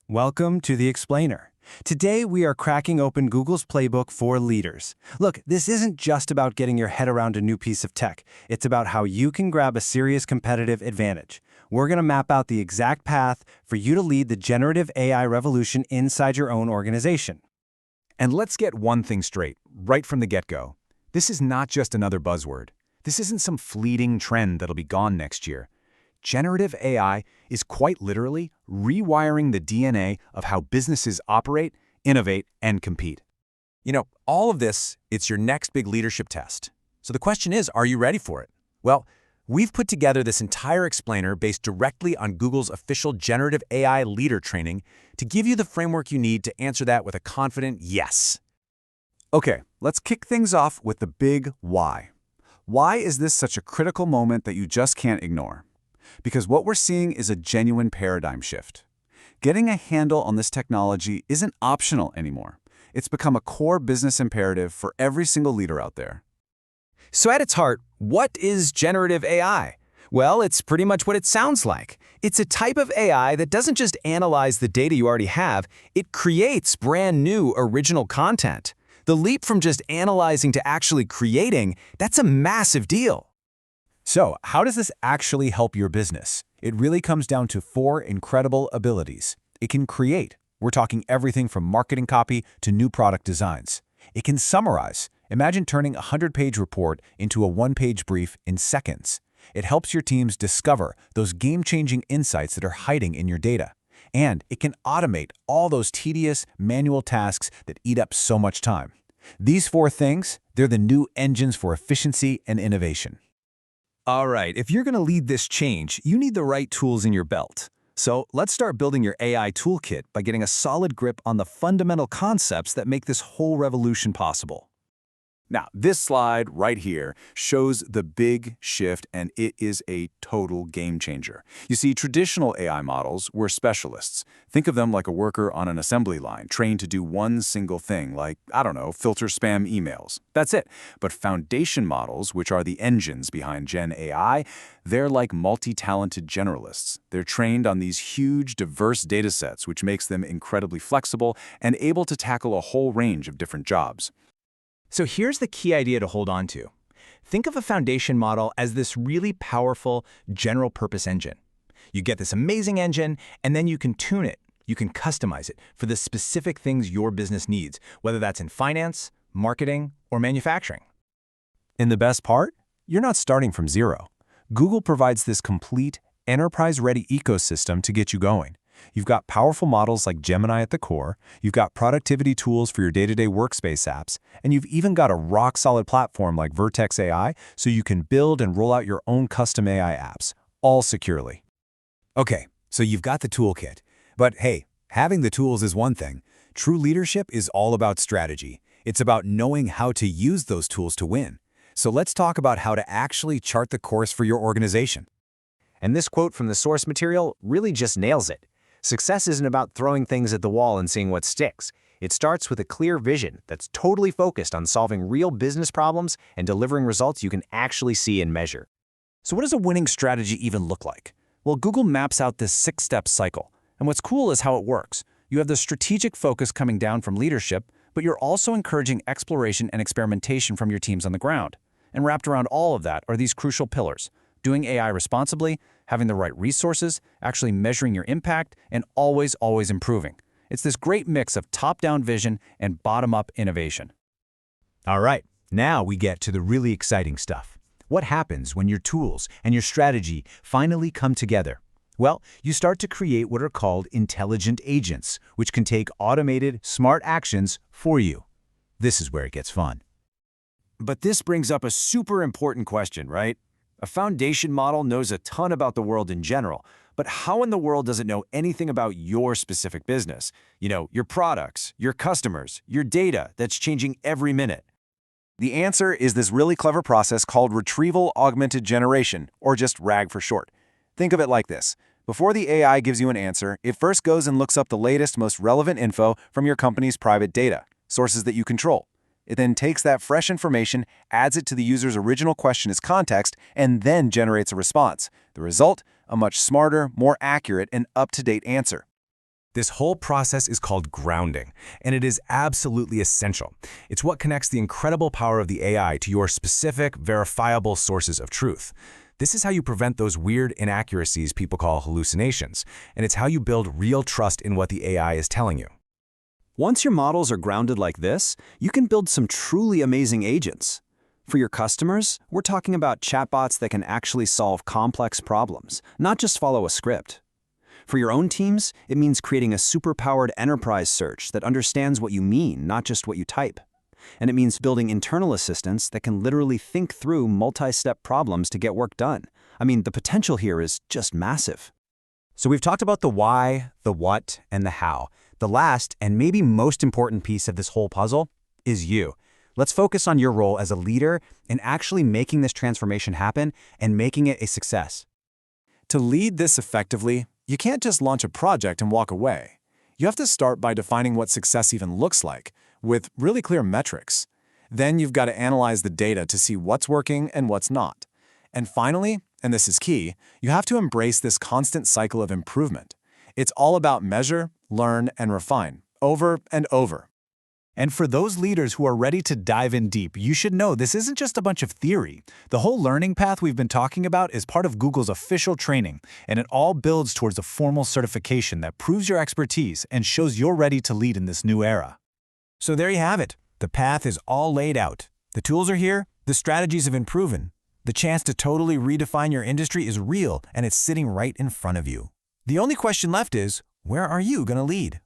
Welcome to The Explainer. Today we are cracking open Google's playbook for leaders. Look, this isn't just about getting your head around a new piece of tech. It's about how you can grab a serious competitive advantage. We're going to map out the exact path for you to lead the generative AI revolution inside your own organization. And let's get one thing straight, right from the get-go. This is not just another buzzword. This isn't some fleeting trend that'll be gone next year. Generative AI is quite literally rewiring the DNA of how businesses operate, innovate, and compete. All of this, it's your next big leadership test. So the question is, are you ready for it? Well, we've put together this entire explainer based directly on Google's official generative AI leader training to give you the framework you need to answer that with a confident yes. Okay, let's kick things off with the big why. Why is this such a critical moment that you just can't ignore? Because what we're seeing is a genuine paradigm shift. Getting a handle on this technology isn't optional anymore. It's become a core business imperative for every single leader out there. So at its heart, what is generative AI? Well, it's pretty much what it sounds like. It's a type of AI that doesn't just analyze the data you already have, it creates brand new original content. The leap from just analyzing to actually creating, that's a massive deal. So, how does this actually help your business? It really comes down to four incredible abilities. It can create. We're talking everything from marketing copy to new product designs. It can summarize. Imagine turning a 100-page report into a one-page brief in seconds. It helps your teams discover those game-changing insights that are hiding in your data. And it can automate all those tedious, manual tasks that eat up so much time. These four things, they're the new engines for efficiency and innovation. All right, if you're going to lead this change, you need the right tools in your belt. So let's start building your AI toolkit by getting a solid grip on the fundamental concepts that make this whole revolution possible. Now, this slide right here shows the big shift, and it is a total game changer. You see, traditional AI models were specialists. Think of them like a worker on an assembly line, trained to do one single thing, like, filter spam emails. That's it. But foundation models, which are the engines behind Gen AI, they're like multi-talented generalists. They're trained on these huge, diverse datasets, which makes them incredibly flexible and able to tackle a whole range of different jobs. So here's the key idea to hold on to. Think of a foundation model as this really powerful general-purpose engine. You get this amazing engine, and then you can tune it. You can customize it for the specific things your business needs, whether that's in finance, marketing, or manufacturing. And the best part? You're not starting from zero. Google provides this complete, enterprise-ready ecosystem to get you going. You've got powerful models like Gemini at the core, you've got productivity tools for your day-to-day workspace apps, and you've even got a rock-solid platform like Vertex AI so you can build and roll out your own custom AI apps, all securely. Okay, so you've got the toolkit. But hey, having the tools is one thing. True leadership is all about strategy. It's about knowing how to use those tools to win. So let's talk about how to actually chart the course for your organization. And this quote from the source material really just nails it. Success isn't about throwing things at the wall and seeing what sticks. It starts with a clear vision that's totally focused on solving real business problems and delivering results you can actually see and measure. So what does a winning strategy even look like? Well, Google maps out this 6-step cycle. And what's cool is how it works. You have the strategic focus coming down from leadership, but you're also encouraging exploration and experimentation from your teams on the ground. And wrapped around all of that are these crucial pillars: doing AI responsibly, having the right resources, actually measuring your impact, and always improving. It's this great mix of top-down vision and bottom-up innovation. All right, now we get to the really exciting stuff. What happens when your tools and your strategy finally come together? Well, you start to create what are called intelligent agents, which can take automated, smart actions for you. This is where it gets fun. But this brings up a super important question, right? A foundation model knows a ton about the world in general, but how in the world does it know anything about your specific business? Your products, your customers, your data that's changing every minute. The answer is this really clever process called Retrieval Augmented Generation, or just RAG for short. Think of it like this. Before the AI gives you an answer, it first goes and looks up the latest, most relevant info from your company's private data, sources that you control. It then takes that fresh information, adds it to the user's original question as context, and then generates a response. The result? A much smarter, more accurate, and up-to-date answer. This whole process is called grounding, and it is absolutely essential. It's what connects the incredible power of the AI to your specific, verifiable sources of truth. This is how you prevent those weird inaccuracies people call hallucinations, and it's how you build real trust in what the AI is telling you. Once your models are grounded like this, you can build some truly amazing agents. For your customers, we're talking about chatbots that can actually solve complex problems, not just follow a script. For your own teams, it means creating a superpowered enterprise search that understands what you mean, not just what you type. And it means building internal assistants that can literally think through multi-step problems to get work done. I mean, the potential here is just massive. So we've talked about the why, the what, and the how. The last, and maybe most important piece of this whole puzzle is you. Let's focus on your role as a leader in actually making this transformation happen and making it a success. To lead this effectively, you can't just launch a project and walk away. You have to start by defining what success even looks like, with really clear metrics. Then you've got to analyze the data to see what's working and what's not. And finally, and this is key, you have to embrace this constant cycle of improvement. It's all about measure, learn, and refine, over and over. And for those leaders who are ready to dive in deep, you should know this isn't just a bunch of theory. The whole learning path we've been talking about is part of Google's official training, and it all builds towards a formal certification that proves your expertise and shows you're ready to lead in this new era. So there you have it. The path is all laid out. The tools are here, the strategies have been proven. The chance to totally redefine your industry is real, and it's sitting right in front of you. The only question left is, where are you going to lead?